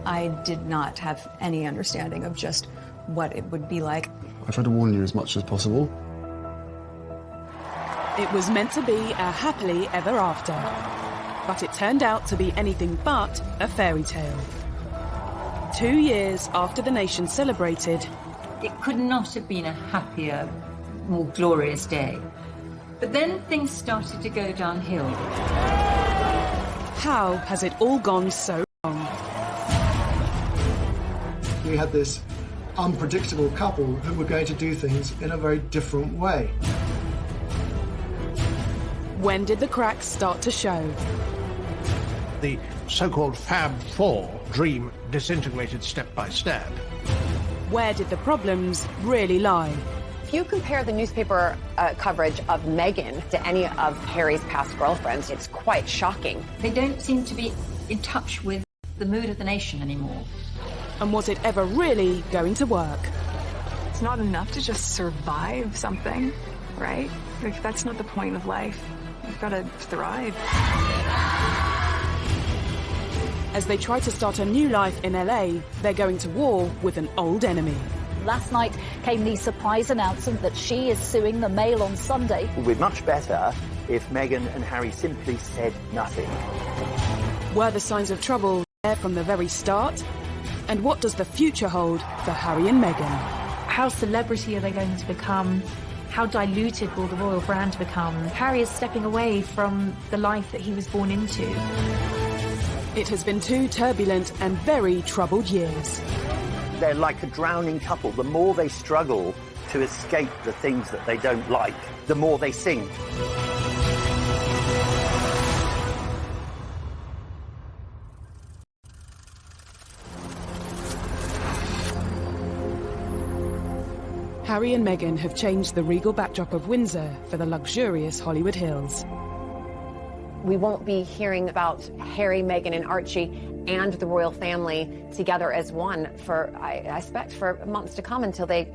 I did not have any understanding of just what it would be like. I tried to warn you as much as possible. It was meant to be a happily ever after, but it turned out to be anything but a fairy tale. 2 years after the nation celebrated, it could not have been a happier, more glorious day. But then things started to go downhill. How has it all gone so wrong? We had this unpredictable couple who were going to do things in a very different way. When did the cracks start to show? The so-called Fab Four dream disintegrated step by step. Where did the problems really lie? If you compare the newspaper coverage of Meghan to any of Harry's past girlfriends, it's quite shocking. They don't seem to be in touch with the mood of the nation anymore. And was it ever really going to work? It's not enough to just survive something, right? Like, that's not the point of life. You've got to thrive. As they try to start a new life in LA, they're going to war with an old enemy. Last night came the surprise announcement that she is suing the Mail on Sunday. It would be much better if Meghan and Harry simply said nothing. Were the signs of trouble there from the very start? And what does the future hold for Harry and Meghan? How celebrity are they going to become? How diluted will the royal brand become? Harry is stepping away from the life that he was born into. It has been 2 turbulent and very troubled years. They're like a drowning couple. The more they struggle to escape the things that they don't like, the more they sink. Harry and Meghan have changed the regal backdrop of Windsor for the luxurious Hollywood Hills. We won't be hearing about Harry, Meghan, and Archie and the royal family together as one for, I expect, for months to come until they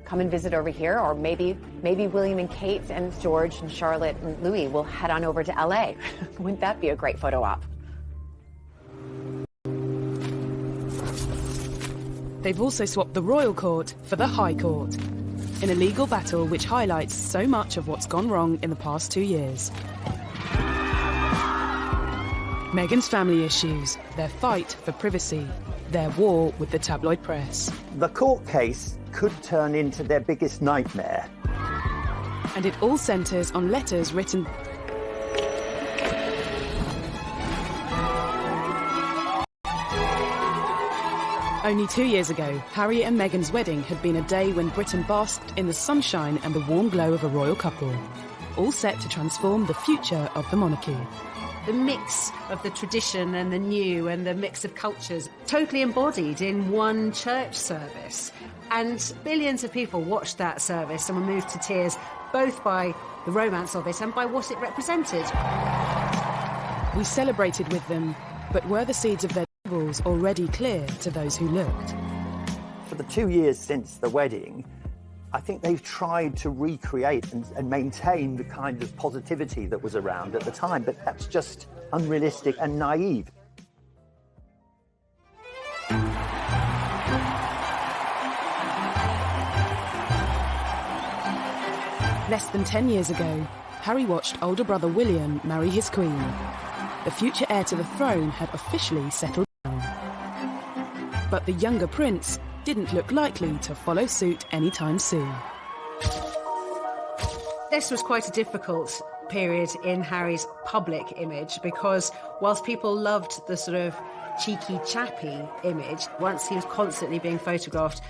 come and visit over here, or maybe William and Kate and George and Charlotte and Louis will head on over to LA. Wouldn't that be a great photo op? They've also swapped the royal court for the High Court, in a legal battle which highlights so much of what's gone wrong in the past 2 years. Meghan's family issues, their fight for privacy, their war with the tabloid press. The court case could turn into their biggest nightmare. And it all centres on letters written Only 2 years ago, Harry and Meghan's wedding had been a day when Britain basked in the sunshine and the warm glow of a royal couple, all set to transform the future of the monarchy. The mix of the tradition and the new and the mix of cultures totally embodied in one church service. And billions of people watched that service and were moved to tears, both by the romance of it and by what it represented. We celebrated with them, but were the seeds of their troubles already clear to those who looked? For the 2 years since the wedding, I think they've tried to recreate and maintain the kind of positivity that was around at the time, but that's just unrealistic and naive. Less than 10 years ago, Harry watched older brother William marry his queen. The future heir to the throne had officially settled down. But the younger prince didn't look likely to follow suit anytime soon. This was quite a difficult period in Harry's public image because whilst people loved the sort of cheeky, chappy image, once he was constantly being photographed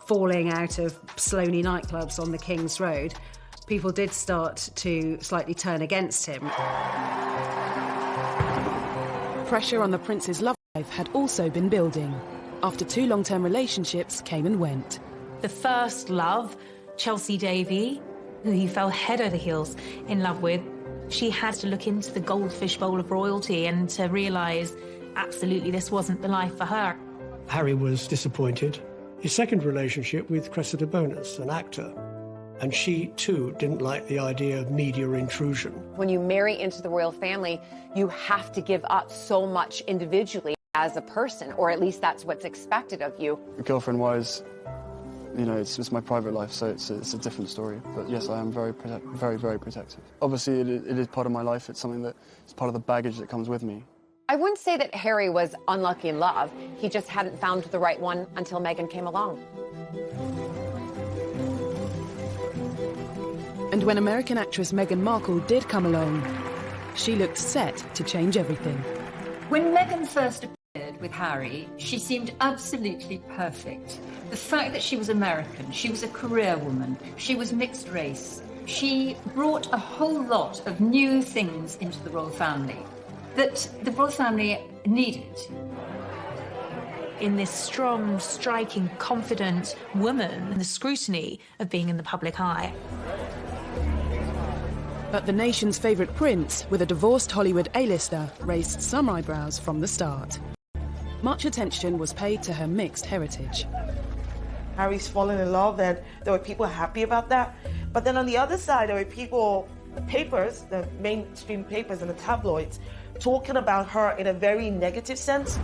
falling out of Sloane nightclubs on the King's Road, people did start to slightly turn against him. Pressure on the prince's love life had also been building. After 2 long-term relationships came and went. The first love, Chelsea Davy, who he fell head over heels in love with, she had to look into the goldfish bowl of royalty and to realise absolutely this wasn't the life for her. Harry was disappointed. His second relationship with Cressida Bonus, an actor, and she too didn't like the idea of media intrusion. When you marry into the royal family, you have to give up so much individually as a person, or at least that's what's expected of you. Girlfriend-wise, you know, it's just my private life, so it's a different story. But yes, I am very, very protective. Obviously, it is part of my life. It's something that is part of the baggage that comes with me. I wouldn't say that Harry was unlucky in love. He just hadn't found the right one until Meghan came along. And when American actress Meghan Markle did come along, she looked set to change everything. When Meghan first appeared with Harry, she seemed absolutely perfect. The fact that she was American, she was a career woman, she was mixed race, she brought a whole lot of new things into the royal family that the royal family needed. In this strong, striking, confident woman, and the scrutiny of being in the public eye. But the nation's favourite prince, with a divorced Hollywood A-lister, raised some eyebrows from the start. Much attention was paid to her mixed heritage. Harry's fallen in love, and there were people happy about that. But then on the other side, there were people, the papers, the mainstream papers and the tabloids, talking about her in a very negative sense.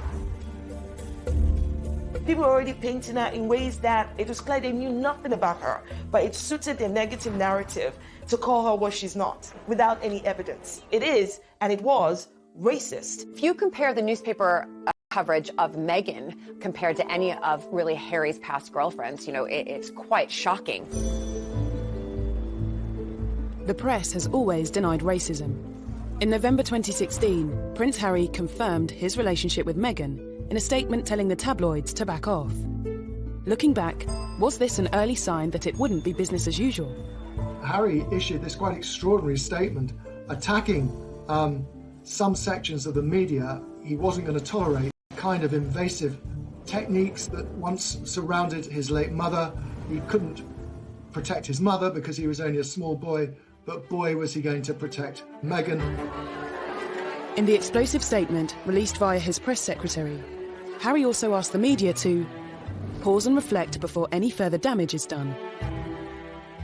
People were already painting her in ways that it was clear they knew nothing about her, but it suited their negative narrative to call her what she's not, without any evidence. It is, and it was, racist. If you compare the newspaper coverage of Meghan compared to any of really Harry's past girlfriends, you know, it's quite shocking. The press has always denied racism. In November 2016, Prince Harry confirmed his relationship with Meghan in a statement telling the tabloids to back off. Looking back, was this an early sign that it wouldn't be business as usual? Harry issued this quite extraordinary statement attacking some sections of the media he wasn't going to tolerate, kind of invasive techniques that once surrounded his late mother. He couldn't protect his mother because he was only a small boy, but boy was he going to protect Meghan. In the explosive statement released via his press secretary, Harry also asked the media to pause and reflect before any further damage is done.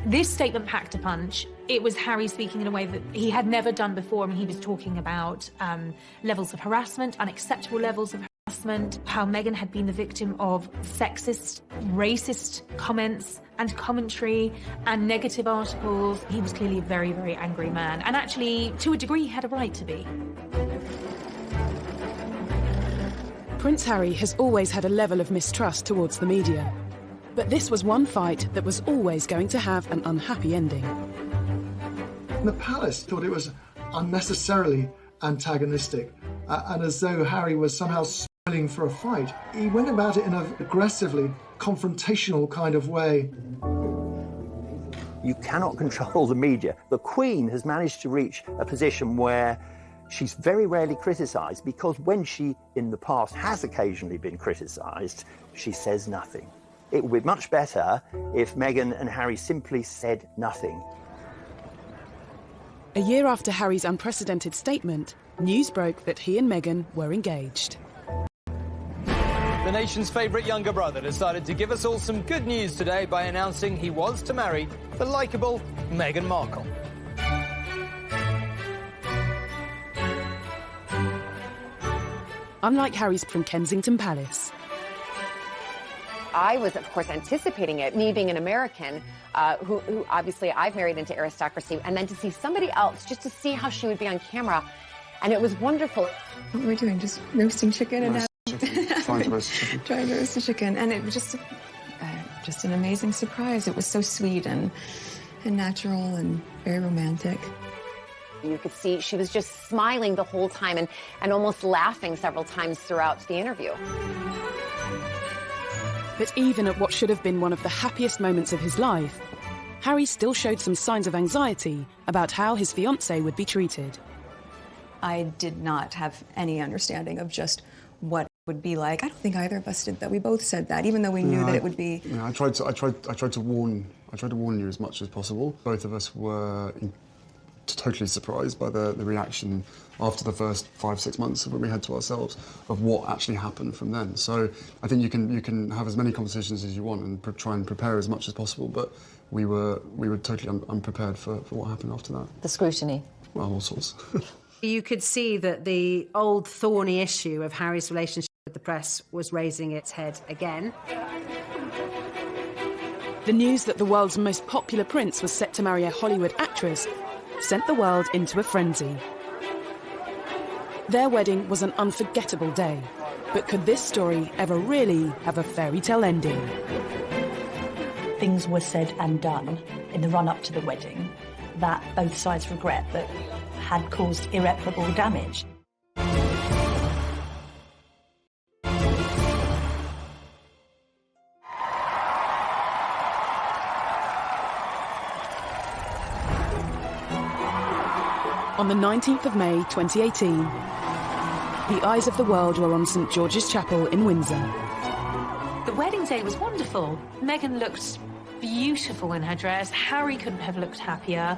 This statement packed a punch. It was Harry speaking in a way that he had never done before. I mean, he was talking about levels of harassment, unacceptable levels of harassment, how Meghan had been the victim of sexist, racist comments and commentary and negative articles. He was clearly a very, very angry man. And actually, to a degree, he had a right to be. Prince Harry has always had a level of mistrust towards the media. But this was one fight that was always going to have an unhappy ending. The palace thought it was unnecessarily antagonistic, and as though Harry was somehow spoiling for a fight. He went about it in an aggressively confrontational kind of way. You cannot control the media. The Queen has managed to reach a position where she's very rarely criticised, because when she, in the past, has occasionally been criticised, she says nothing. It would be much better if Meghan and Harry simply said nothing. A year after Harry's unprecedented statement, news broke that he and Meghan were engaged. The nation's favourite younger brother decided to give us all some good news today by announcing he was to marry the likeable Meghan Markle. Unlike Harry's from Kensington Palace. I was, of course, anticipating it, me being an American, who obviously I've married into aristocracy, and then to see somebody else, just to see how she would be on camera. And it was wonderful. What we're doing, just roasting chicken and Trying to roast chicken. Trying to roast the chicken. And it was just an amazing surprise. It was so sweet and natural and very romantic. You could see she was just smiling the whole time and almost laughing several times throughout the interview. But even at what should have been one of the happiest moments of his life, Harry still showed some signs of anxiety about how his fiancée would be treated. I did not have any understanding of just what it would be like. I don't think either of us did that. We both said that, even though we knew that it would be. I tried to warn you as much as possible. Both of us were totally surprised by the reaction after the first 5-6 months when we had to ourselves of what actually happened from then. So I think you can have as many conversations as you want and try and prepare as much as possible, but we were totally unprepared for what happened after that. The scrutiny. Well, all sorts. You could see that the old thorny issue of Harry's relationship with The press was raising its head again. The news that the world's most popular prince was set to marry a Hollywood actress sent the world into a frenzy. Their wedding was an unforgettable day, but could this story ever really have a fairy tale ending? Things were said and done in the run-up to the wedding that both sides regret that had caused irreparable damage. On the 19th of May 2018, the eyes of the world were on St George's Chapel in Windsor. The wedding day was wonderful. Meghan looked beautiful in her dress. Harry couldn't have looked happier.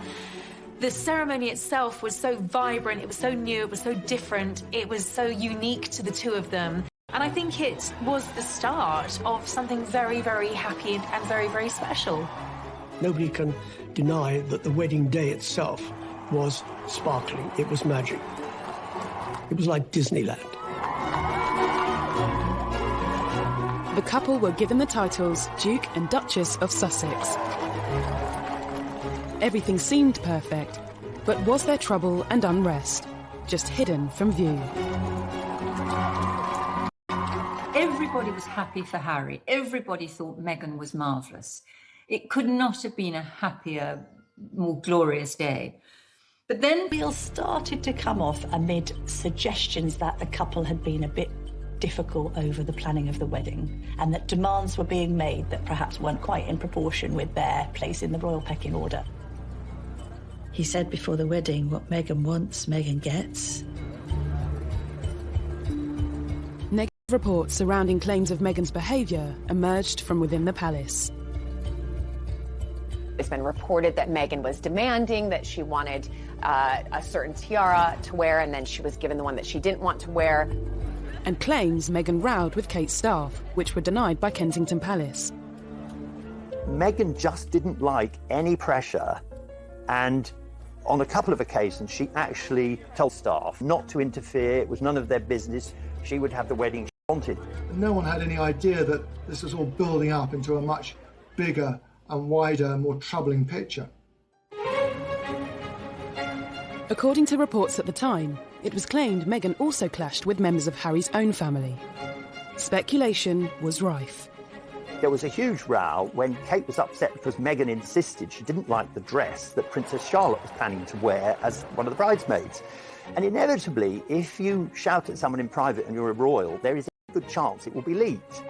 The ceremony itself was so vibrant, it was so new, it was so different, it was so unique to the two of them. And I think it was the start of something very, very happy and very, very special. Nobody can deny that the wedding day itself was sparkling. It was magic. It was like Disneyland. The couple were given the titles Duke and Duchess of Sussex. Everything seemed perfect, but was there trouble and unrest, just hidden from view? Everybody was happy for Harry. Everybody thought Meghan was marvellous. It could not have been a happier, more glorious day. But then wheels started to come off amid suggestions that the couple had been a bit difficult over the planning of the wedding and that demands were being made that perhaps weren't quite in proportion with their place in the royal pecking order. He said before the wedding, what Meghan wants, Meghan gets. Negative reports surrounding claims of Meghan's behaviour emerged from within the palace. It's been reported that Meghan was demanding that she wanted a certain tiara to wear, and then she was given the one that she didn't want to wear. And claims Meghan rowed with Kate's staff, which were denied by Kensington Palace. Meghan just didn't like any pressure, and on a couple of occasions she actually told staff not to interfere. It was none of their business. She would have the wedding she wanted. No one had any idea that this was all building up into a much bigger and wider and more troubling picture. According to reports at the time, it was claimed Meghan also clashed with members of Harry's own family. Speculation was rife. There was a huge row when Kate was upset because Meghan insisted she didn't like the dress that Princess Charlotte was planning to wear as one of the bridesmaids. And inevitably, if you shout at someone in private and you're a royal, there is a good chance it will be leaked.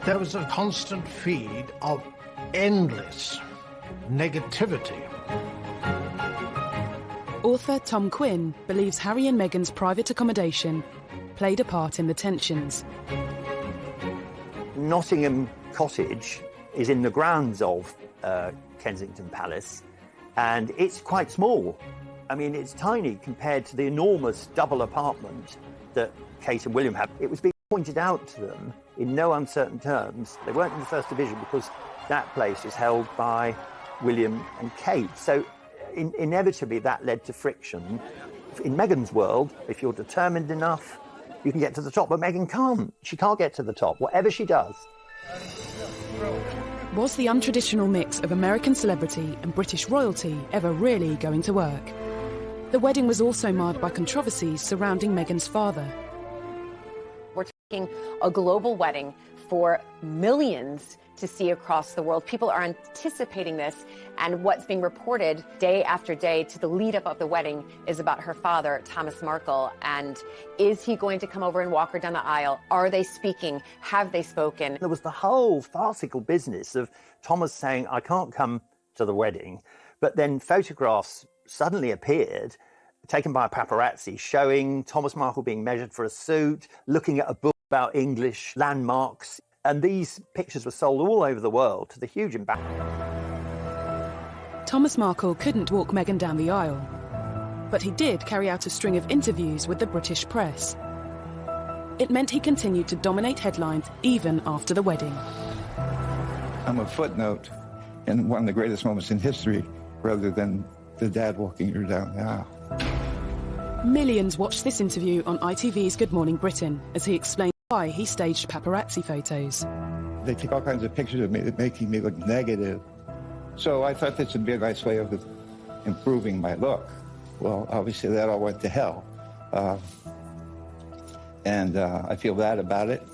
There was a constant feed of endless negativity. Author Tom Quinn believes Harry and Meghan's private accommodation played a part in the tensions. Nottingham Cottage is in the grounds of Kensington Palace, and it's quite small. I mean, it's tiny compared to the enormous double apartment that Kate and William have. It was being pointed out to them in no uncertain terms. They weren't in the First Division because that place is held by William and Kate. So inevitably that led to friction. In Meghan's world, if you're determined enough, you can get to the top, but Meghan can't. She can't get to the top, whatever she does. Was the untraditional mix of American celebrity and British royalty ever really going to work? The wedding was also marred by controversies surrounding Meghan's father. We're talking a global wedding for millions to see across the world. People are anticipating this, and what's being reported day after day to the lead up of the wedding is about her father, Thomas Markle, and is he going to come over and walk her down the aisle? Are they speaking? Have they spoken? There was the whole farcical business of Thomas saying, I can't come to the wedding, but then photographs suddenly appeared, taken by a paparazzi, showing Thomas Markle being measured for a suit, looking at a book about English landmarks. And these pictures were sold all over the world to the huge impact. Thomas Markle couldn't walk Meghan down the aisle, but he did carry out a string of interviews with the British press. It meant he continued to dominate headlines even after the wedding. I'm a footnote in one of the greatest moments in history, rather than the dad walking her down the aisle. Millions watched this interview on ITV's Good Morning Britain as he explained why he staged paparazzi photos. They take all kinds of pictures of me that making me look negative. So I thought this would be a nice way of improving my look. Well, obviously that all went to hell. And I feel bad about it.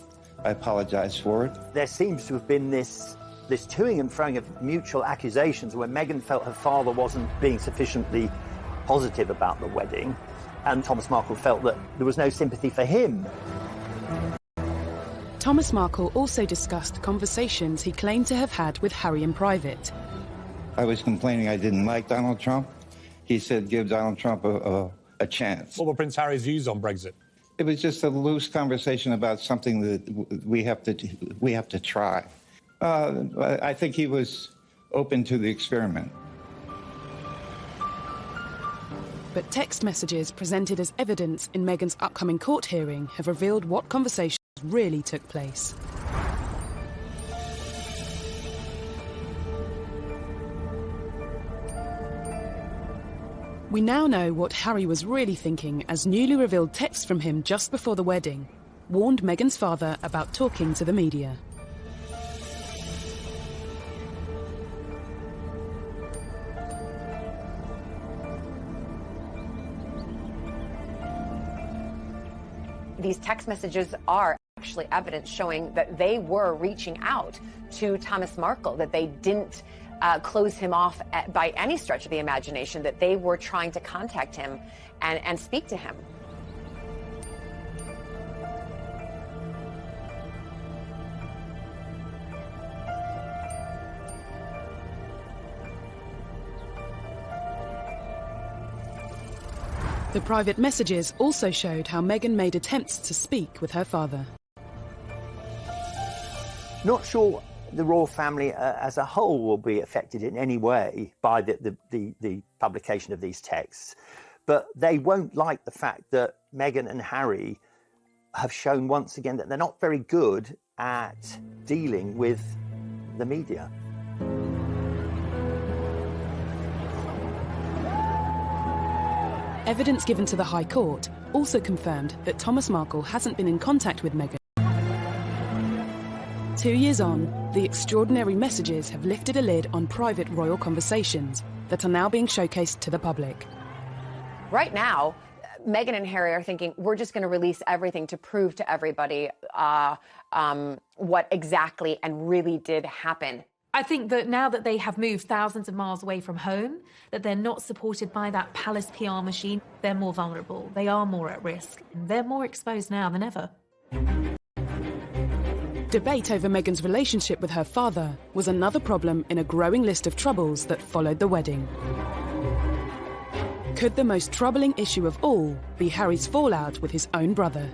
I apologize for it. There seems to have been this toing and froing of mutual accusations where Meghan felt her father wasn't being sufficiently positive about the wedding, and Thomas Markle felt that there was no sympathy for him. Thomas Markle also discussed conversations he claimed to have had with Harry in private. I was complaining I didn't like Donald Trump. He said give Donald Trump a chance. What were Prince Harry's views on Brexit? It was just a loose conversation about something that we have to try. I think he was open to the experiment. But text messages presented as evidence in Meghan's upcoming court hearing have revealed what conversations really took place. We now know what Harry was really thinking as newly revealed texts from him just before the wedding warned Meghan's father about talking to the media. These text messages are actually evidence showing that they were reaching out to Thomas Markle, that they didn't close him off by any stretch of the imagination, that they were trying to contact him and speak to him. The private messages also showed how Meghan made attempts to speak with her father. Not sure the royal family as a whole will be affected in any way by the publication of these texts, but they won't like the fact that Meghan and Harry have shown once again that they're not very good at dealing with the media. Evidence given to the High Court also confirmed that Thomas Markle hasn't been in contact with Meghan. 2 years on, the extraordinary messages have lifted a lid on private royal conversations that are now being showcased to the public. Right now, Meghan and Harry are thinking, we're just going to release everything to prove to everybody what exactly and really did happen. I think that now that they have moved thousands of miles away from home, that they're not supported by that palace PR machine, they're more vulnerable, they are more at risk, they're more exposed now than ever. Debate over Meghan's relationship with her father was another problem in a growing list of troubles that followed the wedding. Could the most troubling issue of all be Harry's fallout with his own brother?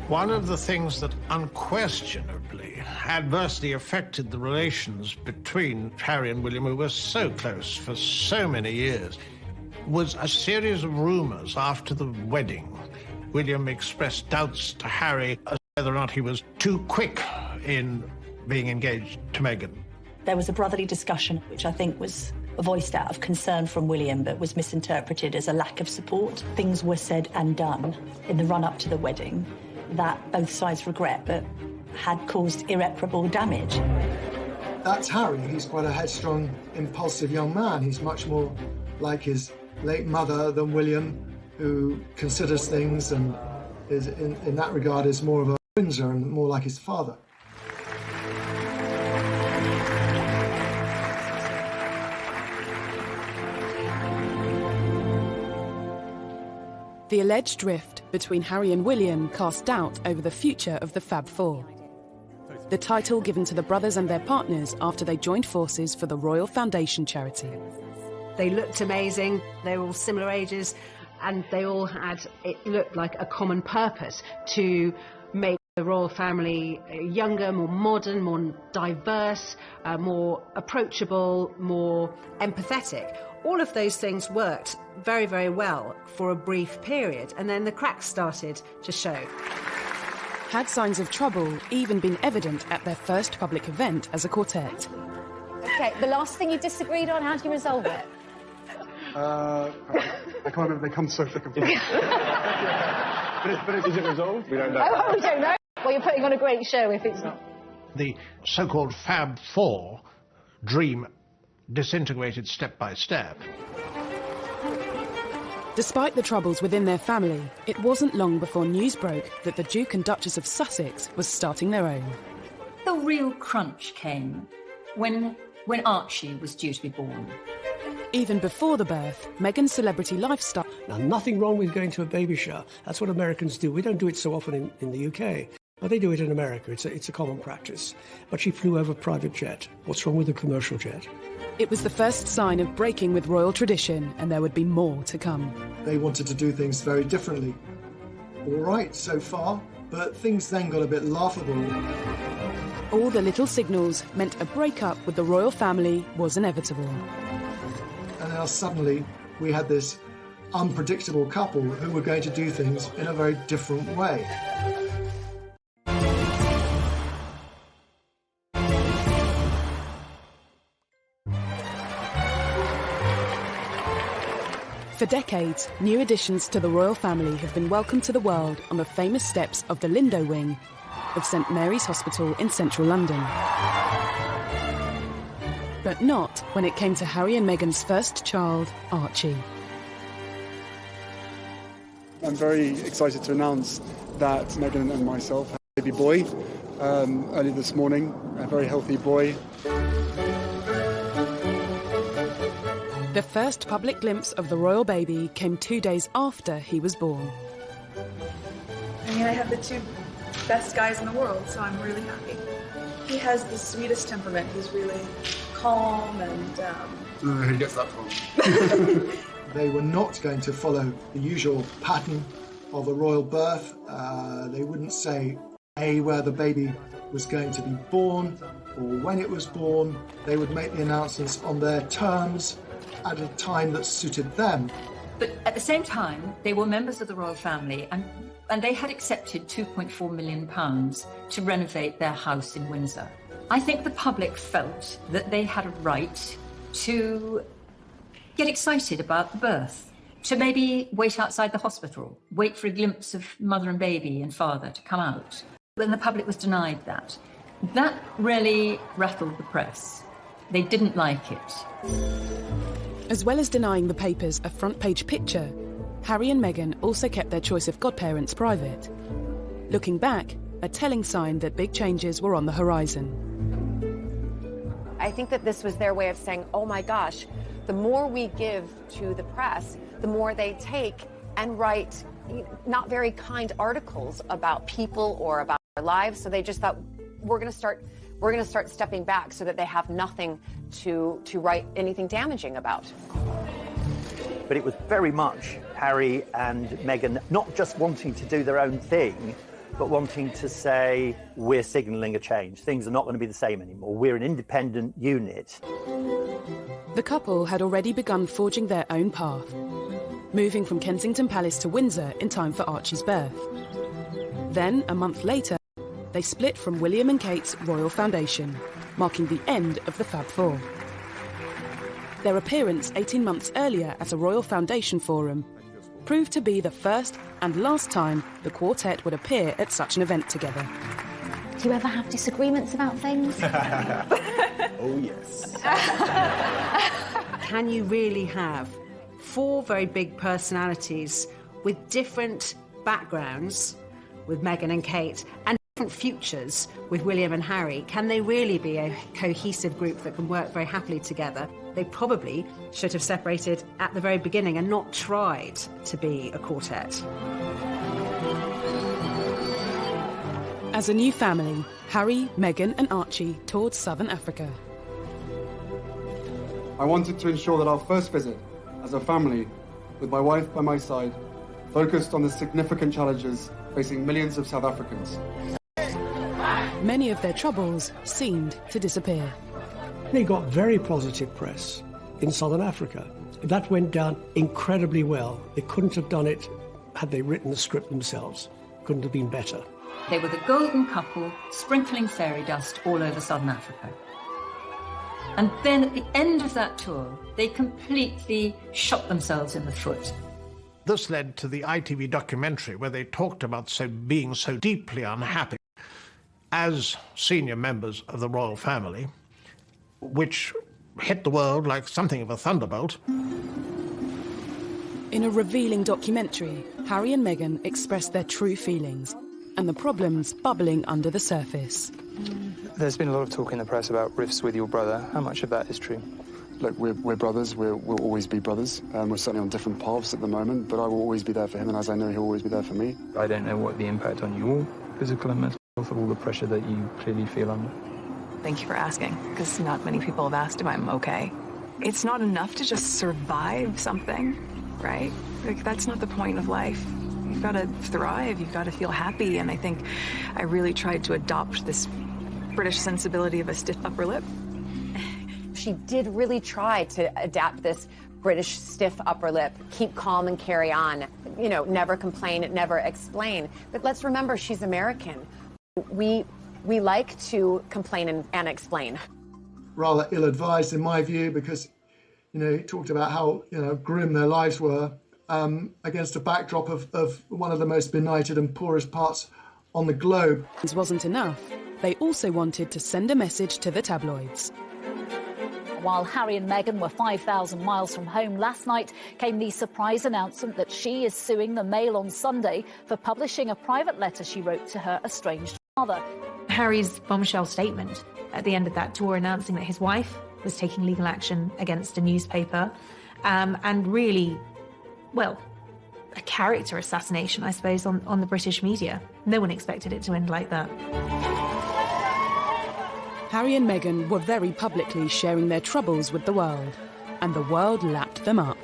One of the things that unquestionably adversely affected the relations between Harry and William, who were so close for so many years, was a series of rumours after the wedding. William expressed doubts to Harry as to whether or not he was too quick in being engaged to Meghan. There was a brotherly discussion, which I think was voiced out of concern from William, but was misinterpreted as a lack of support. Things were said and done in the run-up to the wedding that both sides regret, but had caused irreparable damage. That's Harry. He's quite a headstrong, impulsive young man. He's much more like his late mother than William, who considers things and is, in that regard, is more of a Windsor and more like his father. The alleged rift between Harry and William cast doubt over the future of the Fab Four, the title given to the brothers and their partners after they joined forces for the Royal Foundation charity. They looked amazing, they were all similar ages, and they all had, it looked like a common purpose to make the royal family younger, more modern, more diverse, more approachable, more empathetic. All of those things worked very, very well for a brief period, and then the cracks started to show. Had signs of trouble even been evident at their first public event as a quartet? Okay, the last thing you disagreed on, how do you resolve it? I can't remember, they come so thick and fast. But is it resolved? We don't know. Oh, we don't know. Well, you're putting on a great show if it's not. The so-called Fab Four dream disintegrated step by step. Despite the troubles within their family, it wasn't long before news broke that the Duke and Duchess of Sussex was starting their own. The real crunch came when Archie was due to be born. Even before the birth, Meghan's celebrity lifestyle... Now, nothing wrong with going to a baby shower. That's what Americans do. We don't do it so often in the UK. But they do it in America. It's a common practice. But she flew over a private jet. What's wrong with a commercial jet? It was the first sign of breaking with royal tradition, and there would be more to come. They wanted to do things very differently. All right, so far, but things then got a bit laughable. All the little signals meant a breakup with the royal family was inevitable. And now suddenly we had this unpredictable couple who were going to do things in a very different way. For decades, new additions to the royal family have been welcomed to the world on the famous steps of the Lindo wing of St Mary's Hospital in central London. But not when it came to Harry and Meghan's first child, Archie. I'm very excited to announce that Meghan and myself have a baby boy early this morning, a very healthy boy. The first public glimpse of the royal baby came 2 days after he was born. I mean, I have the two best guys in the world, so I'm really happy. He has the sweetest temperament. He's really calm and... I don't know who gets that from. They were not going to follow the usual pattern of a royal birth. They wouldn't say, A, where the baby was going to be born or when it was born. They would make the announcements on their terms at a time that suited them. But at the same time, they were members of the royal family and they had accepted £2.4 million to renovate their house in Windsor. I think the public felt that they had a right to get excited about the birth, to maybe wait outside the hospital, wait for a glimpse of mother and baby and father to come out. Then the public was denied that. That really rattled the press. They didn't like it. As well as denying the papers a front-page picture, Harry and Meghan also kept their choice of godparents private. Looking back, a telling sign that big changes were on the horizon. I think that this was their way of saying, oh my gosh, the more we give to the press, the more they take and write not very kind articles about people or about their lives. So they just thought, we're going to start stepping back so that they have nothing to write anything damaging about. But it was very much Harry and Meghan not just wanting to do their own thing, but wanting to say, we're signalling a change. Things are not going to be the same anymore. We're an independent unit. The couple had already begun forging their own path, moving from Kensington Palace to Windsor in time for Archie's birth. Then, a month later, they split from William and Kate's Royal Foundation, marking the end of the Fab Four. Their appearance 18 months earlier at a Royal Foundation forum proved to be the first and last time the quartet would appear at such an event together. Do you ever have disagreements about things? Oh, yes. Can you really have four very big personalities with different backgrounds, with Meghan and Kate, and different futures with William and Harry? Can they really be a cohesive group that can work very happily together? They probably should have separated at the very beginning and not tried to be a quartet. As a new family, Harry, Meghan and Archie toured southern Africa. I wanted to ensure that our first visit, as a family, with my wife by my side, focused on the significant challenges facing millions of South Africans. Many of their troubles seemed to disappear. They got very positive press in southern Africa. That went down incredibly well. They couldn't have done it had they written the script themselves. Couldn't have been better. They were the golden couple sprinkling fairy dust all over southern Africa. And then at the end of that tour, they completely shot themselves in the foot. This led to the ITV documentary where they talked about being so deeply unhappy as senior members of the royal family, which hit the world like something of a thunderbolt. In a revealing documentary, Harry and Meghan express their true feelings and the problems bubbling under the surface. There's been a lot of talk in the press about rifts with your brother. How much of that is true? Look, we're brothers. We'll always be brothers. We're certainly on different paths at the moment, but I will always be there for him, and as I know, he'll always be there for me. I don't know what the impact on your physical and mental health of all the pressure that you clearly feel under. Thank you for asking, because not many people have asked if I'm okay. It's not enough to just survive something, right? Like, that's not the point of life. You've got to thrive, you've got to feel happy, and I think I really tried to adopt this British sensibility of a stiff upper lip. She did really try to adapt this British stiff upper lip, keep calm and carry on, you know, never complain, never explain. But let's remember, she's American. We like to complain and explain. Rather ill-advised in my view, because, you know, he talked about how, you know, grim their lives were against a backdrop of one of the most benighted and poorest parts on the globe. This wasn't enough. They also wanted to send a message to the tabloids. While Harry and Meghan were 5,000 miles from home last night, came the surprise announcement that she is suing the Mail on Sunday for publishing a private letter she wrote to her estranged father. Harry's bombshell statement at the end of that tour announcing that his wife was taking legal action against a newspaper, and really, well, a character assassination, I suppose, on the British media. No one expected it to end like that. Harry and Meghan were very publicly sharing their troubles with the world, and the world lapped them up.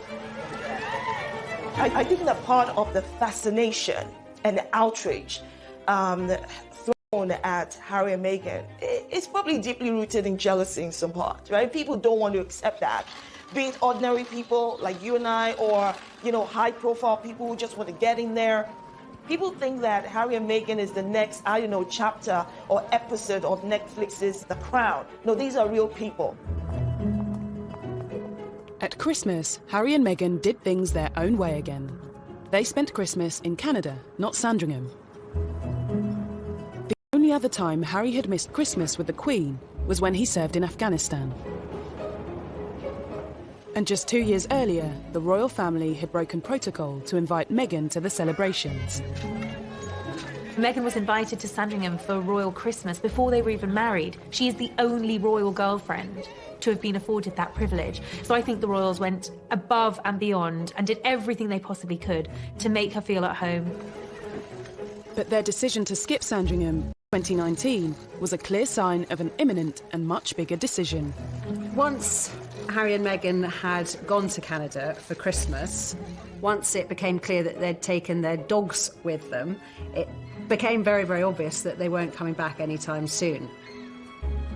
I think that part of the fascination and the outrage thrown at Harry and Meghan is probably deeply rooted in jealousy in some part, right? People don't want to accept that. Be it ordinary people like you and I, or, you know, high-profile people who just want to get in there. People think that Harry and Meghan is the next, I don't know, chapter or episode of Netflix's The Crown. No, these are real people. At Christmas, Harry and Meghan did things their own way again. They spent Christmas in Canada, not Sandringham. The only other time Harry had missed Christmas with the Queen was when he served in Afghanistan. And just 2 years earlier, the royal family had broken protocol to invite Meghan to the celebrations. Meghan was invited to Sandringham for royal Christmas before they were even married. She is the only royal girlfriend to have been afforded that privilege. So I think the royals went above and beyond and did everything they possibly could to make her feel at home. But their decision to skip Sandringham in 2019 was a clear sign of an imminent and much bigger decision. Once Harry and Meghan had gone to Canada for Christmas, once it became clear that they'd taken their dogs with them, it became very, very obvious that they weren't coming back anytime soon.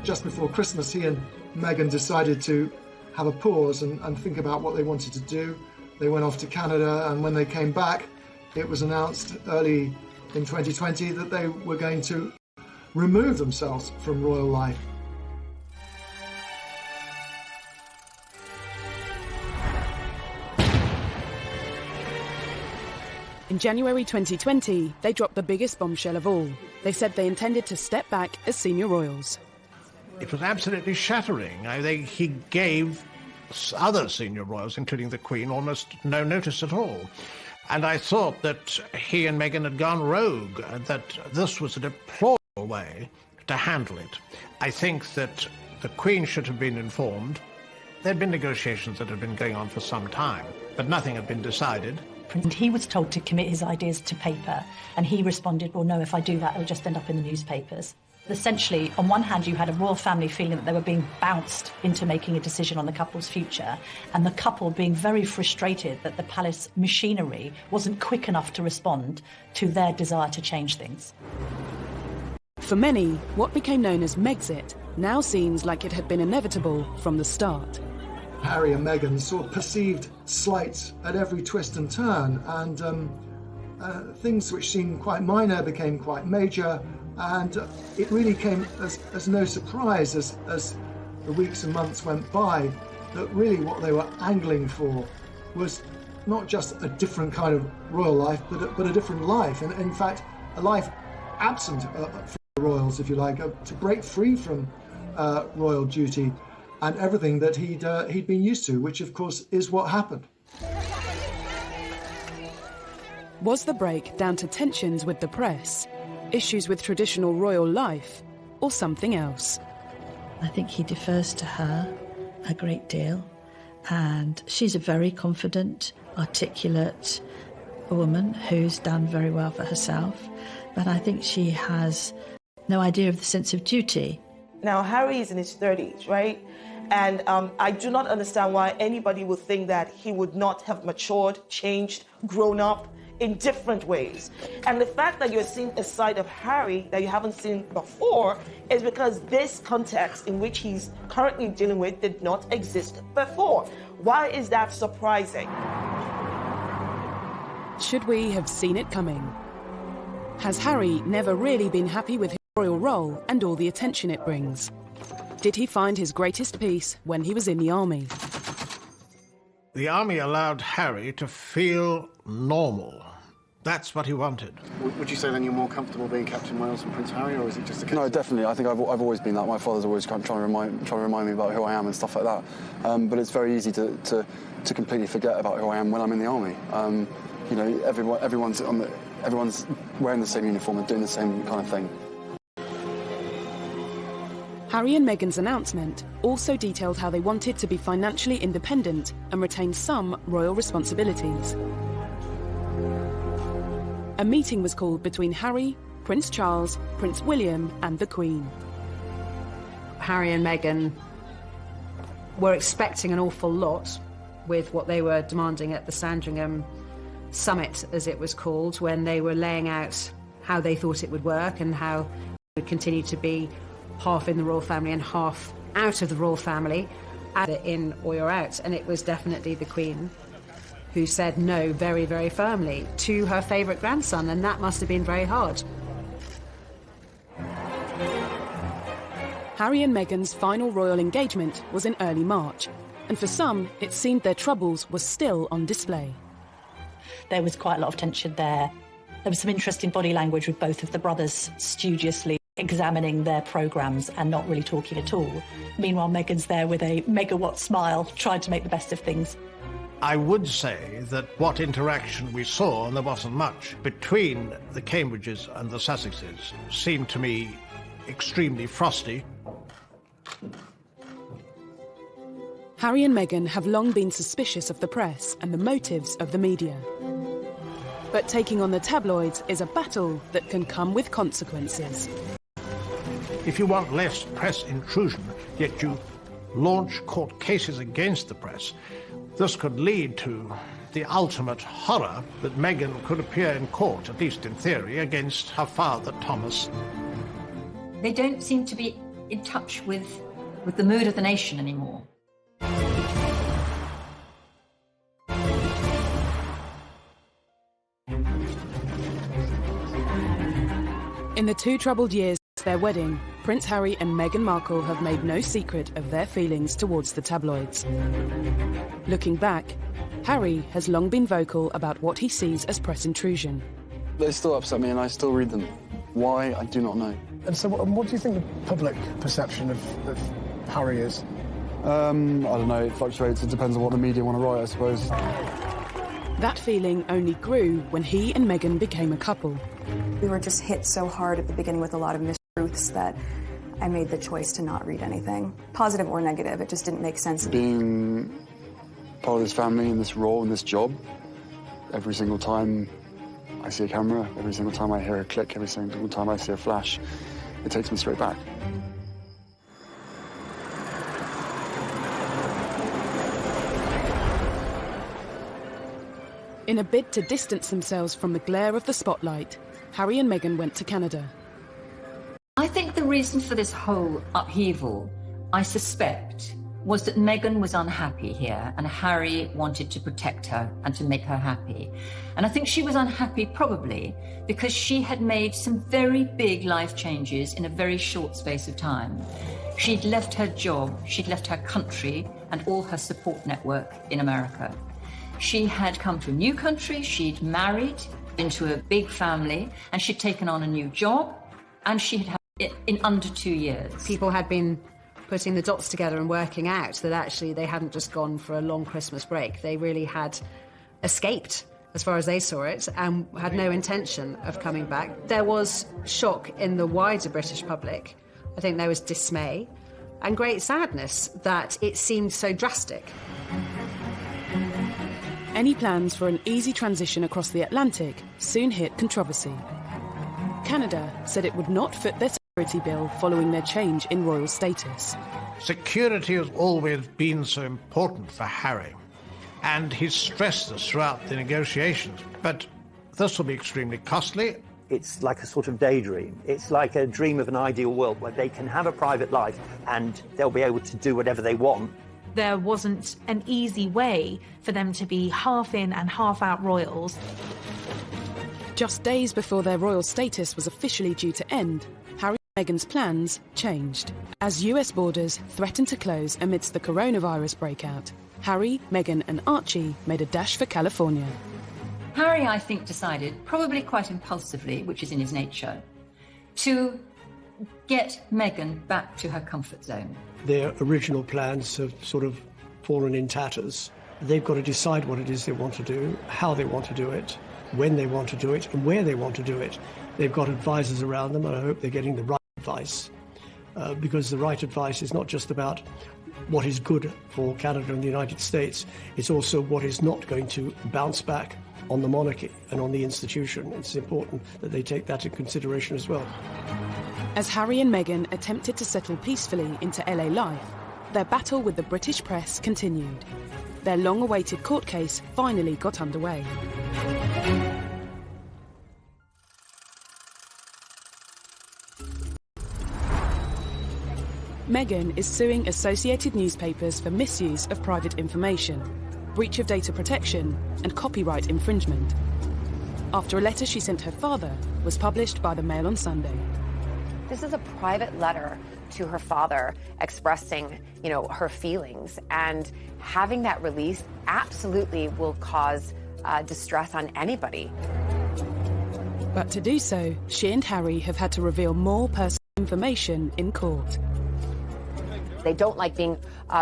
Just before Christmas, he and Meghan decided to have a pause and think about what they wanted to do. They went off to Canada, and when they came back, it was announced early in 2020 that they were going to remove themselves from royal life. In January 2020, they dropped the biggest bombshell of all. They said they intended to step back as senior royals. It was absolutely shattering. He gave other senior royals, including the Queen, almost no notice at all. And I thought that he and Meghan had gone rogue, and that this was a deplorable way to handle it. I think that the Queen should have been informed. There had been negotiations that had been going on for some time, but nothing had been decided. And he was told to commit his ideas to paper, and he responded, well, no, if I do that, it'll just end up in the newspapers. Essentially, on one hand, you had a royal family feeling that they were being bounced into making a decision on the couple's future, and the couple being very frustrated that the palace machinery wasn't quick enough to respond to their desire to change things. For many, what became known as Megxit now seems like it had been inevitable from the start. Harry and Meghan saw perceived slights at every twist and turn, and things which seemed quite minor became quite major, and it really came as no surprise as the weeks and months went by that really what they were angling for was not just a different kind of royal life, but a different life, and in fact a life absent royals, if you like, to break free from royal duty and everything that he'd been used to, which of course is what happened. Was the break down to tensions with the press, issues with traditional royal life, or something else? I think he defers to her a great deal, and she's a very confident, articulate woman who's done very well for herself, but I think she has no idea of the sense of duty. Now, Harry is in his 30s, right? And I do not understand why anybody would think that he would not have matured, changed, grown up in different ways. And the fact that you're seeing a side of Harry that you haven't seen before is because this context in which he's currently dealing with did not exist before. Why is that surprising? Should we have seen it coming? Has Harry never really been happy with his royal role and all the attention it brings? Did he find his greatest peace when he was in the army? The army allowed Harry to feel normal. That's what he wanted. Would you say then you're more comfortable being Captain Wales than Prince Harry, or is it just a case? No, definitely. I think I've always been that. My father's always trying to remind me about who I am and stuff like that. But it's very easy to completely forget about who I am when I'm in the army. You know, everyone's wearing the same uniform and doing the same kind of thing. Harry and Meghan's announcement also detailed how they wanted to be financially independent and retain some royal responsibilities. A meeting was called between Harry, Prince Charles, Prince William and the Queen. Harry and Meghan were expecting an awful lot with what they were demanding at the Sandringham Summit, as it was called, when they were laying out how they thought it would work and how it would continue to be half in the royal family and half out of the royal family, either in or you're out. And it was definitely the Queen who said no very, very firmly to her favourite grandson, and that must have been very hard. Harry and Meghan's final royal engagement was in early March, and for some, it seemed their troubles were still on display. There was quite a lot of tension there. There was some interesting body language with both of the brothers studiously examining their programmes and not really talking at all. Meanwhile, Meghan's there with a megawatt smile, trying to make the best of things. I would say that what interaction we saw, and there wasn't much, between the Cambridges and the Sussexes seemed to me extremely frosty. Harry and Meghan have long been suspicious of the press and the motives of the media. But taking on the tabloids is a battle that can come with consequences. If you want less press intrusion, yet you launch court cases against the press, this could lead to the ultimate horror that Meghan could appear in court, at least in theory, against her father, Thomas. They don't seem to be in touch with the mood of the nation anymore. In the 2 troubled years since their wedding, Prince Harry and Meghan Markle have made no secret of their feelings towards the tabloids. Looking back, Harry has long been vocal about what he sees as press intrusion. They still upset me and I still read them. Why, I do not know. And so what do you think the public perception of Harry is? I don't know, it fluctuates. It depends on what the media want to write, I suppose. That feeling only grew when he and Meghan became a couple. We were just hit so hard at the beginning with a lot of mistruths that I made the choice to not read anything, positive or negative. It just didn't make sense. Being part of this family and this role and this job, every single time I see a camera, every single time I hear a click, every single time I see a flash, it takes me straight back. In a bid to distance themselves from the glare of the spotlight, Harry and Meghan went to Canada. I think the reason for this whole upheaval, I suspect, was that Meghan was unhappy here and Harry wanted to protect her and to make her happy. And I think she was unhappy probably because she had made some very big life changes in a very short space of time. She'd left her job, she'd left her country and all her support network in America. She had come to a new country, she'd married into a big family, and she'd taken on a new job, and she had had in under 2 years. People had been putting the dots together and working out that actually they hadn't just gone for a long Christmas break. They really had escaped, as far as they saw it, and had no intention of coming back. There was shock in the wider British public. I think there was dismay and great sadness that it seemed so drastic. Any plans for an easy transition across the Atlantic soon hit controversy. Canada said it would not foot their security bill following their change in royal status. Security has always been so important for Harry, and he's stressed this throughout the negotiations. But this will be extremely costly. It's like a sort of daydream. It's like a dream of an ideal world where they can have a private life and they'll be able to do whatever they want. There wasn't an easy way for them to be half in and half out royals. Just days before their royal status was officially due to end, Harry and Meghan's plans changed. As US borders threatened to close amidst the coronavirus breakout, Harry, Meghan and Archie made a dash for California. Harry, I think, decided, probably quite impulsively, which is in his nature, to get Meghan back to her comfort zone. Their original plans have sort of fallen in tatters. They've got to decide what it is they want to do, how they want to do it, when they want to do it, and where they want to do it. They've got advisors around them, and I hope they're getting the right advice, because the right advice is not just about what is good for Canada and the United States, it's also what is not going to bounce back on the monarchy and on the institution. It's important that they take that into consideration as well. As Harry and Meghan attempted to settle peacefully into LA life, their battle with the British press continued. Their long-awaited court case finally got underway. Meghan is suing Associated Newspapers for misuse of private information, breach of data protection, and copyright infringement, after a letter she sent her father was published by the Mail on Sunday. This is a private letter to her father expressing, her feelings, and having that released absolutely will cause distress on anybody. But to do so, she and Harry have had to reveal more personal information in court. They don't like being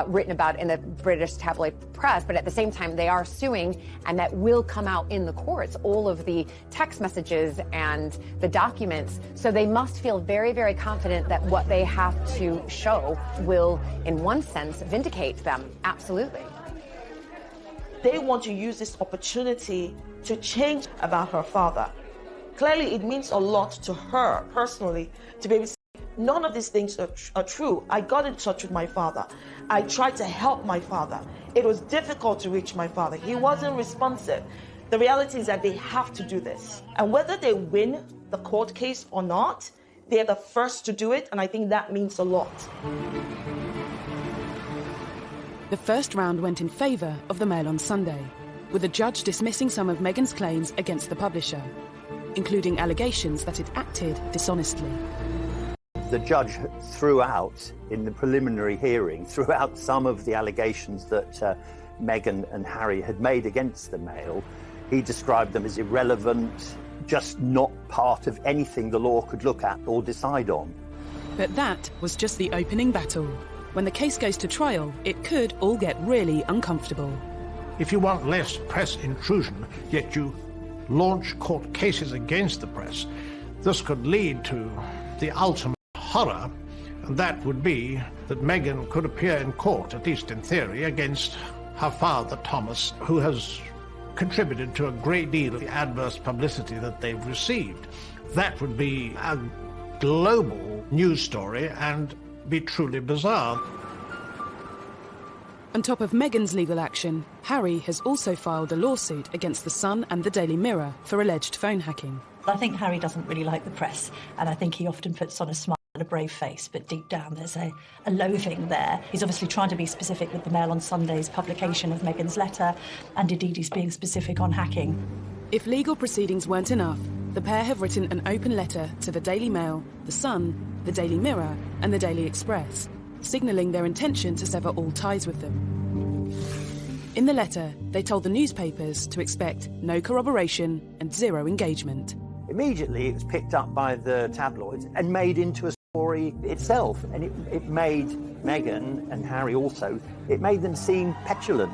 written about in the British tabloid press, but at the same time, they are suing, and that will come out in the courts, all of the text messages and the documents. So they must feel very, very confident that what they have to show will, in one sense, vindicate them. Absolutely. They want to use this opportunity to change about her father. Clearly, it means a lot to her personally to be able to say, none of these things are true. I got in touch with my father. I tried to help my father. It was difficult to reach my father. He wasn't responsive. The reality is that they have to do this. And whether they win the court case or not, they're the first to do it, and I think that means a lot. The first round went in favour of the Mail on Sunday, with the judge dismissing some of Meghan's claims against the publisher, including allegations that it acted dishonestly. The judge threw out, in the preliminary hearing, threw out some of the allegations that Meghan and Harry had made against the Mail. He described them as irrelevant, just not part of anything the law could look at or decide on. But that was just the opening battle. When the case goes to trial, it could all get really uncomfortable. If you want less press intrusion, yet you launch court cases against the press, this could lead to the ultimate horror, and that would be that Meghan could appear in court, at least in theory, against her father, Thomas, who has contributed to a great deal of the adverse publicity that they've received. That would be a global news story and be truly bizarre. On top of Meghan's legal action, Harry has also filed a lawsuit against The Sun and the Daily Mirror for alleged phone hacking. I think Harry doesn't really like the press, and I think he often puts on a smile and a brave face, but deep down there's a loathing there. He's obviously trying to be specific with the Mail on Sunday's publication of Meghan's letter, and indeed he's being specific on hacking. If legal proceedings weren't enough, the pair have written an open letter to the Daily Mail, The Sun, the Daily Mirror and the Daily Express, signalling their intention to sever all ties with them. In the letter, they told the newspapers to expect no corroboration and zero engagement. Immediately, it was picked up by the tabloids and made into a story itself, and it made Meghan and Harry also, it made them seem petulant.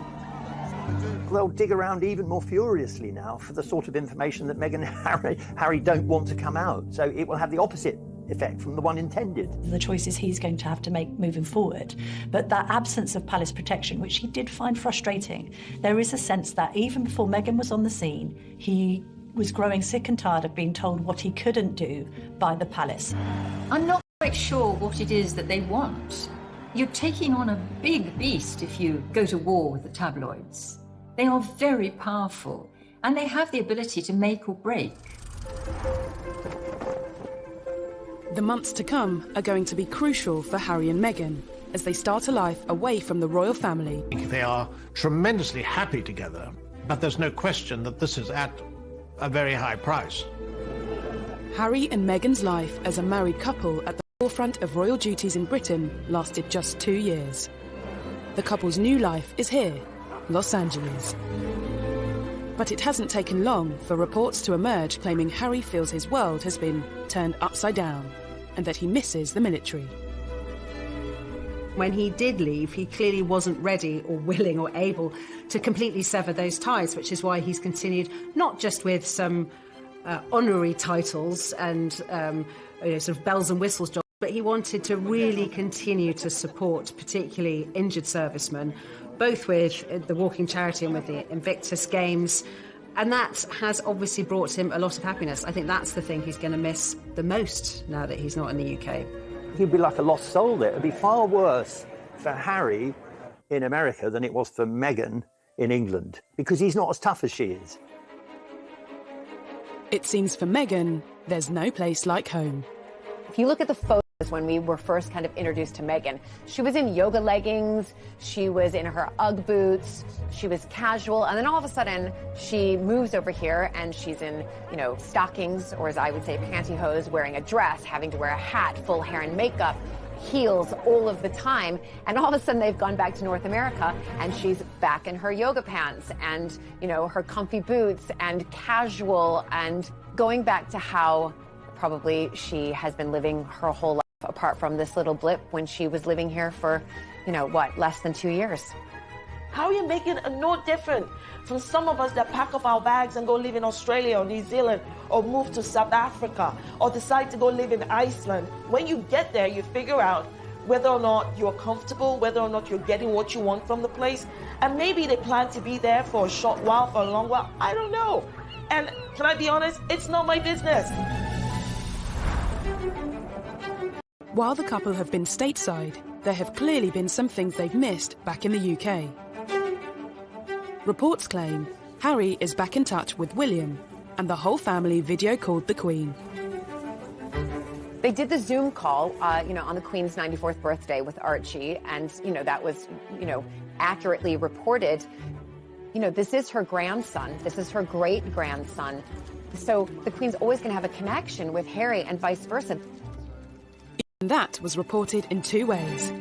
They'll dig around even more furiously now for the sort of information that Meghan and Harry don't want to come out. So it will have the opposite effect from the one intended. The choices he's going to have to make moving forward. But that absence of palace protection, which he did find frustrating, there is a sense that even before Meghan was on the scene, he was growing sick and tired of being told what he couldn't do by the palace. I'm not quite sure what it is that they want. You're taking on a big beast if you go to war with the tabloids. They are very powerful, and they have the ability to make or break. The months to come are going to be crucial for Harry and Meghan as they start a life away from the royal family. They are tremendously happy together, but there's no question that this is at a very high price. Harry and Meghan's life as a married couple at the forefront of royal duties in Britain lasted just 2 years. The couple's new life is here, Los Angeles. But it hasn't taken long for reports to emerge claiming Harry feels his world has been turned upside down and that he misses the military. When he did leave, he clearly wasn't ready or willing or able to completely sever those ties, which is why he's continued not just with some honorary titles and sort of bells and whistles jobs, but he wanted to really continue to support particularly injured servicemen, both with the Walking Charity and with the Invictus Games. And that has obviously brought him a lot of happiness. I think that's the thing he's going to miss the most now that he's not in the UK. He'd be like a lost soul there. It'd be far worse for Harry in America than it was for Meghan in England, because he's not as tough as she is. It seems for Meghan, there's no place like home. If you look at the photos when we were first kind of introduced to Meghan, she was in yoga leggings, she was in her Ugg boots, she was casual, and then all of a sudden she moves over here and she's in, stockings, or as I would say, pantyhose, wearing a dress, having to wear a hat, full hair and makeup, heels all of the time, and all of a sudden they've gone back to North America and she's back in her yoga pants and, her comfy boots and casual, and going back to how probably she has been living her whole life apart from this little blip when she was living here for, less than 2 years. Harry and Meghan are no different from some of us that pack up our bags and go live in Australia or New Zealand or move to South Africa or decide to go live in Iceland. When you get there, you figure out whether or not you're comfortable, whether or not you're getting what you want from the place. And maybe they plan to be there for a short while, for a long while. I don't know. And can I be honest? It's not my business. While the couple have been stateside, there have clearly been some things they've missed back in the UK. Reports claim Harry is back in touch with William, and the whole family video called the Queen. They did the Zoom call, on the Queen's 94th birthday with Archie, and, that was, accurately reported. This is her grandson. This is her great-grandson. So the Queen's always going to have a connection with Harry and vice versa. And that was reported in two ways.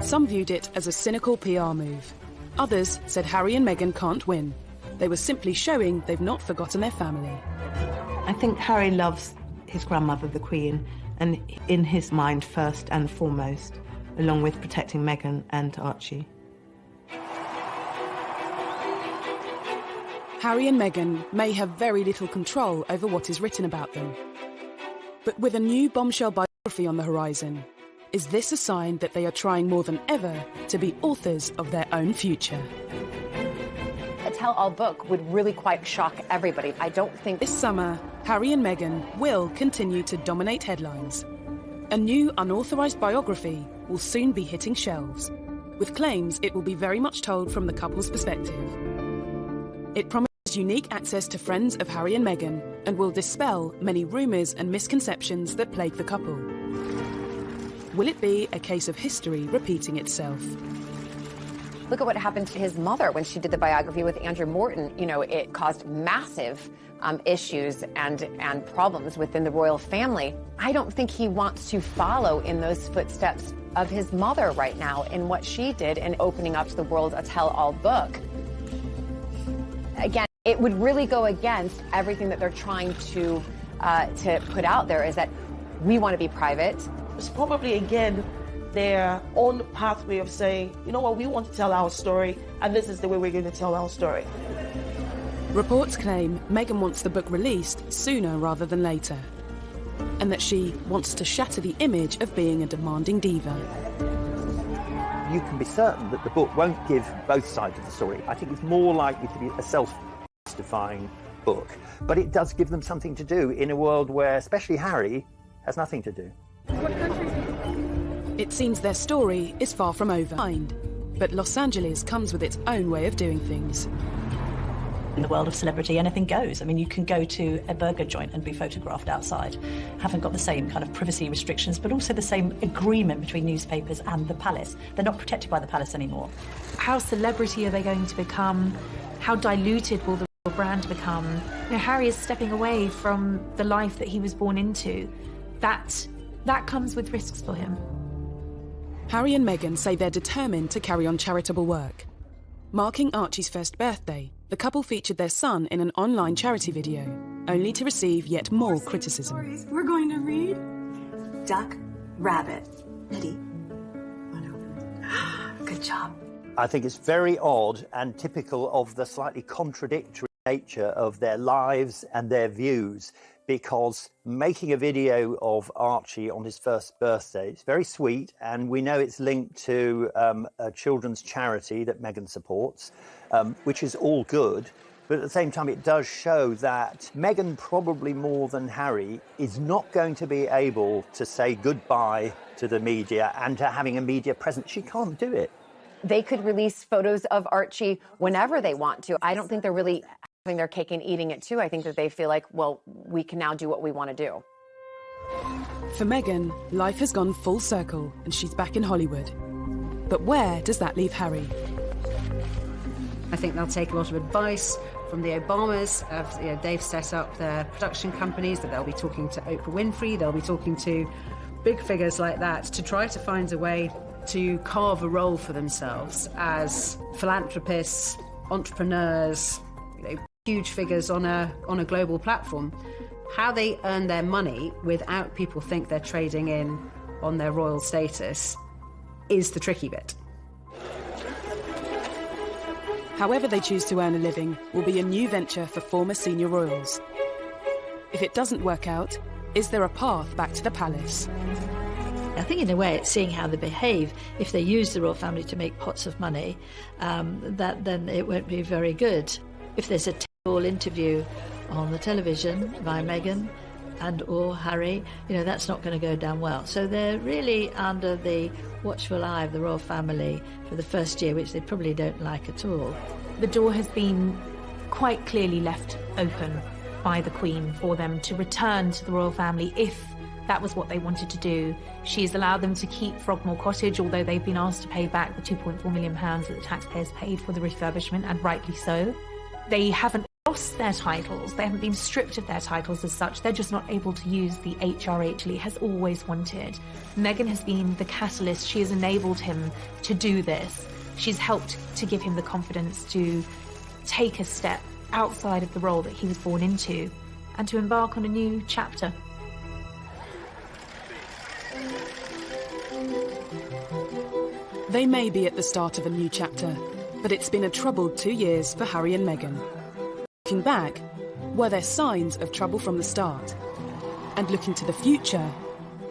Some viewed it as a cynical PR move. Others said Harry and Meghan can't win. They were simply showing they've not forgotten their family. I think Harry loves his grandmother, the Queen, and in his mind first and foremost, along with protecting Meghan and Archie. Harry and Meghan may have very little control over what is written about them. But with a new bombshell biography on the horizon, is this a sign that they are trying more than ever to be authors of their own future? A tell-all book would really quite shock everybody. I don't think... This summer, Harry and Meghan will continue to dominate headlines. A new unauthorised biography will soon be hitting shelves, with claims it will be very much told from the couple's perspective. It promises unique access to friends of Harry and Meghan and will dispel many rumours and misconceptions that plague the couple. Will it be a case of history repeating itself? Look at what happened to his mother when she did the biography with Andrew Morton. It caused massive issues and problems within the royal family. I don't think he wants to follow in those footsteps of his mother right now in what she did in opening up to the world a tell-all book. Again, it would really go against everything that they're trying to put out there, is that we want to be private. It's probably, again, their own pathway of saying, you know what, we want to tell our story, and this is the way we're going to tell our story. Reports claim Meghan wants the book released sooner rather than later, and that she wants to shatter the image of being a demanding diva. You can be certain that the book won't give both sides of the story. I think it's more likely to be a self-justifying book, but it does give them something to do in a world where, especially Harry, has nothing to do. It seems their story is far from over, but Los Angeles comes with its own way of doing things. In the world of celebrity, anything goes. I mean, you can go to a burger joint and be photographed outside. Haven't got the same kind of privacy restrictions, but also the same agreement between newspapers and the palace. They're not protected by the palace anymore. How celebrity are they going to become? How diluted will the royal brand become? You know, Harry is stepping away from the life that he was born into. That comes with risks for him. Harry and Meghan say they're determined to carry on charitable work. Marking Archie's first birthday, the couple featured their son in an online charity video, only to receive yet more criticism. We're going to read Duck, Rabbit, Ready. Good job. I think it's very odd and typical of the slightly contradictory nature of their lives and their views, because making a video of Archie on his first birthday is very sweet, and we know it's linked to a children's charity that Meghan supports, which is all good. But at the same time, it does show that Meghan, probably more than Harry, is not going to be able to say goodbye to the media and to having a media presence. She can't do it. They could release photos of Archie whenever they want to. I don't think they're really having their cake and eating it too. I think that they feel like, well, we can now do what we want to do. For Meghan, life has gone full circle and she's back in Hollywood. But where does that leave Harry? I think they'll take a lot of advice from the Obamas. They've set up their production companies, that they'll be talking to Oprah Winfrey, they'll be talking to big figures like that to try to find a way to carve a role for themselves as philanthropists, entrepreneurs, huge figures on a global platform. How they earn their money without people think they're trading in on their royal status is the tricky bit. However they choose to earn a living will be a new venture for former senior royals. If it doesn't work out, is there a path back to the palace? I think in a way it's seeing how they behave. If they use the royal family to make pots of money, then it won't be very good. If there's a tell-all interview on the television by Meghan and or Harry, that's not going to go down well. So they're really under the watchful eye of the royal family for the first year, which they probably don't like at all. The door has been quite clearly left open by the Queen for them to return to the royal family if that was what they wanted to do. She's allowed them to keep Frogmore Cottage, although they've been asked to pay back the £2.4 million that the taxpayers paid for the refurbishment, and rightly so. They haven't lost their titles. They haven't been stripped of their titles as such. They're just not able to use the HRH Lee has always wanted. Meghan has been the catalyst. She has enabled him to do this. She's helped to give him the confidence to take a step outside of the role that he was born into and to embark on a new chapter. They may be at the start of a new chapter, but it's been a troubled 2 years for Harry and Meghan. Looking back, were there signs of trouble from the start? And looking to the future,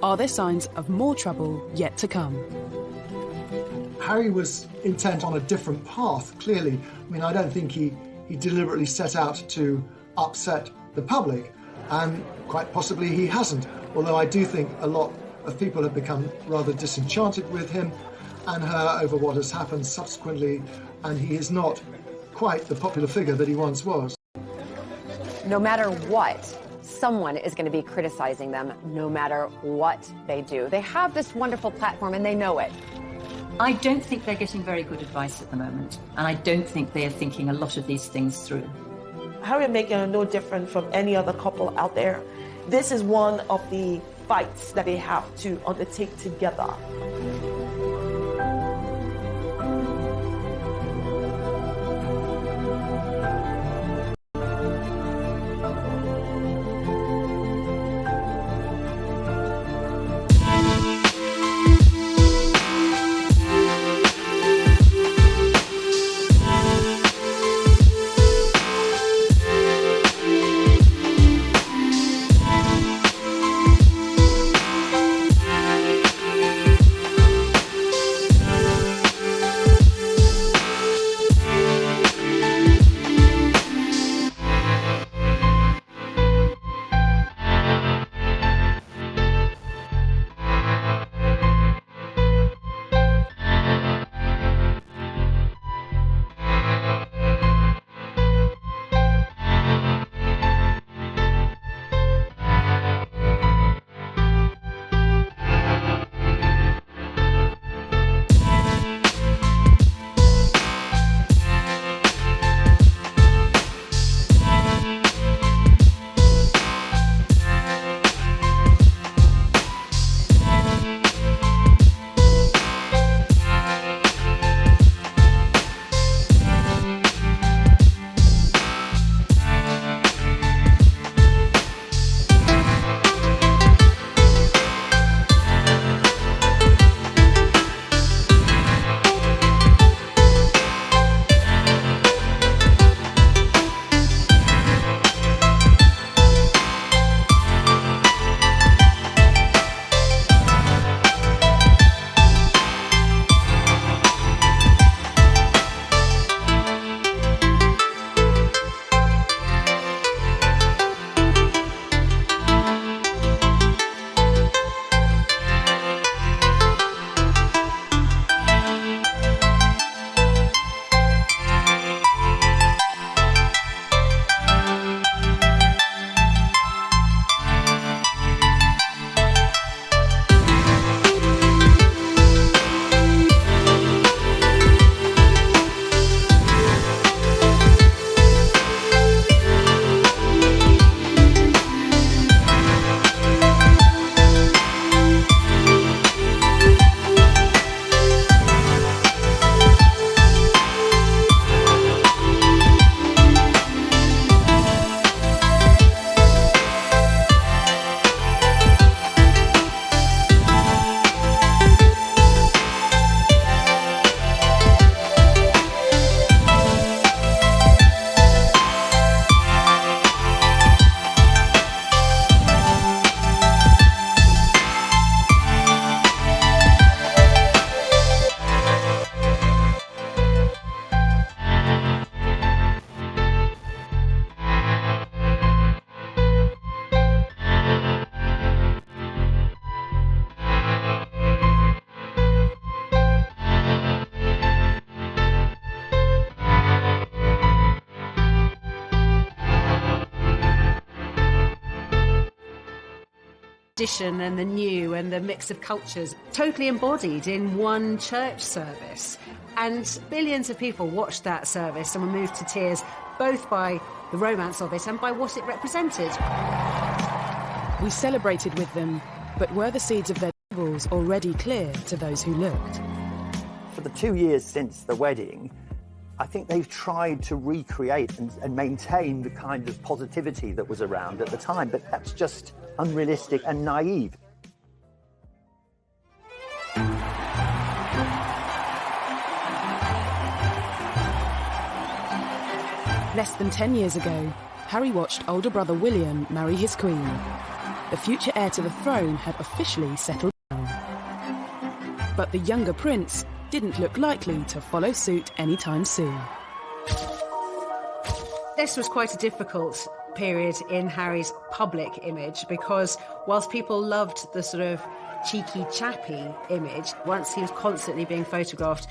are there signs of more trouble yet to come? Harry was intent on a different path, clearly. I mean, I don't think he deliberately set out to upset the public, and quite possibly he hasn't. Although I do think a lot of people have become rather disenchanted with him and her over what has happened subsequently, and he is not quite the popular figure that he once was. No matter what, someone is going to be criticizing them, no matter what they do. They have this wonderful platform and they know it. I don't think they're getting very good advice at the moment, and I don't think they are thinking a lot of these things through. Harry and Meghan are no different from any other couple out there. This is one of the fights that they have to undertake together. tradition and the new and the mix of cultures totally embodied in one church service. And billions of people watched that service and were moved to tears both by the romance of it and by what it represented. We celebrated with them, but were the seeds of their troubles already clear to those who looked? For the 2 years since the wedding, I think they've tried to recreate and maintain the kind of positivity that was around at the time, but that's just unrealistic and naive. Less than 10 years ago, Harry watched older brother William marry his queen. The future heir to the throne had officially settled down. But the younger prince didn't look likely to follow suit anytime soon. This was quite a difficult period in Harry's public image because whilst people loved the sort of cheeky, chappy image, once he was constantly being photographed